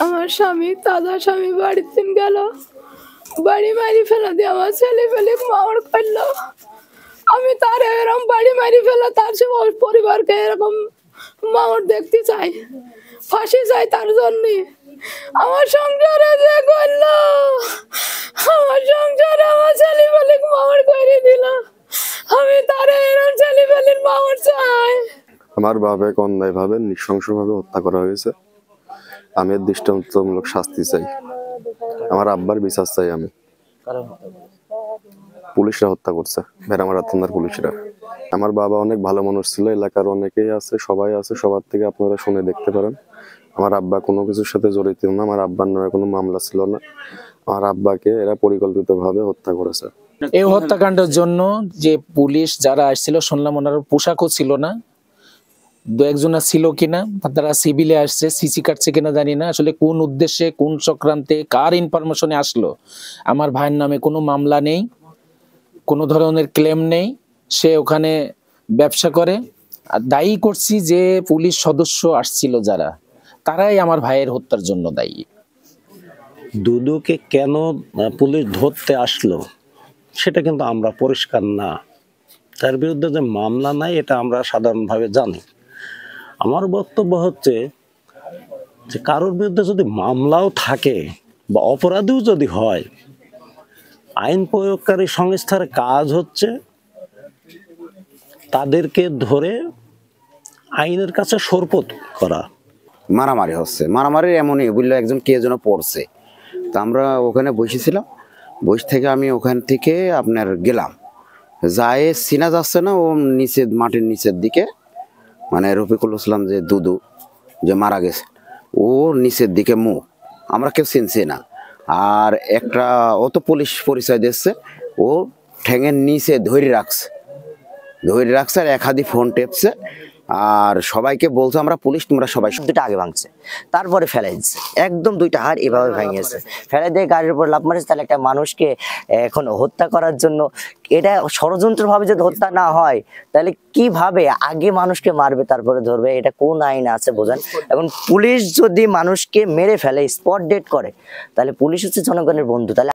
আমার স্বামী তাজা স্বামী বাড়িতে গেল, বাড়ি মারি ফেলা দিয়ে আমার ছেলে ফেলে মামড় করলো। আমি তার এরকম বাড়ি মারি ফেলা তার সে পরিবারকে এরকম মামড় দেখতে চাই, ফাঁসি চাই তার জন্য। আমার সংসারে যে করলো, আমার সংসারে আমার ছেলে ফেলে মামড় করে দিল, আমি তার এরকম ছেলে ফেলে মামড় চাই। আমার বাবাকে অন্যায়ভাবে নৃশংসভাবে হত্যা করা হয়েছে। আমি এর দৃষ্টান্তমূলক শাস্তি চাই। আমার আব্বার বিচার চাই আমি। পুলিশরা হত্যা করছে, ভেড়ামারা থানার পুলিশরা। আমার বাবা অনেক ভালো মানুষ ছিল, এলাকার অনেকেই আছে, সবাই আছে, সবার থেকে আপনারা শুনে দেখতে পারেন। আমার আব্বা কোনো কিছুর সাথে জড়িত না, আমার আব্বার নামে কোনো মামলা ছিল না। আমার আব্বাকে এরা পরিকল্পিতভাবে হত্যা করেছে। এই হত্যাকাণ্ডের জন্য যে পুলিশ যারা আসছিল, শুনলাম ওনার পোশাকও ছিল না, দু একজনা ছিল কিনা, তারা সিভিলে আসছে, সিসি কাটছে কিনা জানি না। আসলে কোন উদ্দেশ্যে, কোন চক্রান্তে, কার ইনফরমেশনে আসলো, আমার ভাইয়ের নামে কোনো মামলা নেই, কোনো ধরনের ক্লেম নেই। সে ওখানে ব্যবসা করে। আর দায়ী করছি যে পুলিশ সদস্য আসছিল যারা, তারাই আমার ভাইয়ের হত্যার জন্য দায়ী। দুদুকে কেন পুলিশ ধরতে আসলো সেটা কিন্তু আমরা পরিষ্কার না। তার বিরুদ্ধে যে মামলা নাই এটা আমরা সাধারণভাবে জানি। আমার বক্তব্য হচ্ছে যে কারোর বিরুদ্ধে যদি মামলাও থাকে বা অপরাধীও যদি হয়, আইন প্রয়োগকারী সংস্থার কাজ হচ্ছে তাদেরকে ধরে আইনের কাছে সোপর্দ করা। মারামারি হচ্ছে, মারামারির এমনই বললো একজন কে যেন পড়ছে, তা আমরা ওখানে বসেছিলাম। বসে থেকে আমি ওখান থেকে আপনার গেলাম, যায় চিনা যাচ্ছে না, ও নিচে মাটির নিচের দিকে, মানে রফিকুল ইসলাম যে দুদু যে মারা গেছে, ও নিচের দিকে মুখ, আমরা কেউ চিনছি না। আর একটা ও তো পুলিশ পরিচয় দিচ্ছে, ও ঠ্যাঙের নিচে ধরে রাখছে আর এক হাতি ফোন টেপছে, আর সবাইকে বলছে আমরা পুলিশ, তোমরা সবাই। দুটা আগে ভাঙছে, তারপরে ফেলাই দিচ্ছে, একদম দুইটা হাড় এভাবে ভেঙেছে, ফেলাই দিয়ে গাড়ির উপর লাফ মারেছে। তাহলে একটা মানুষকে এখন হত্যা করার জন্য, এটা ষড়যন্ত্র ভাবে যদি হত্যা না হয় তাহলে কিভাবে আগে মানুষকে মারবে তারপরে ধরবে? এটা কোন আইন আছে বোঝেন? এখন পুলিশ যদি মানুষকে মেরে ফেলে, স্পট ডেড করে, তাহলে পুলিশ হচ্ছে জনগণের বন্ধু। তাহলে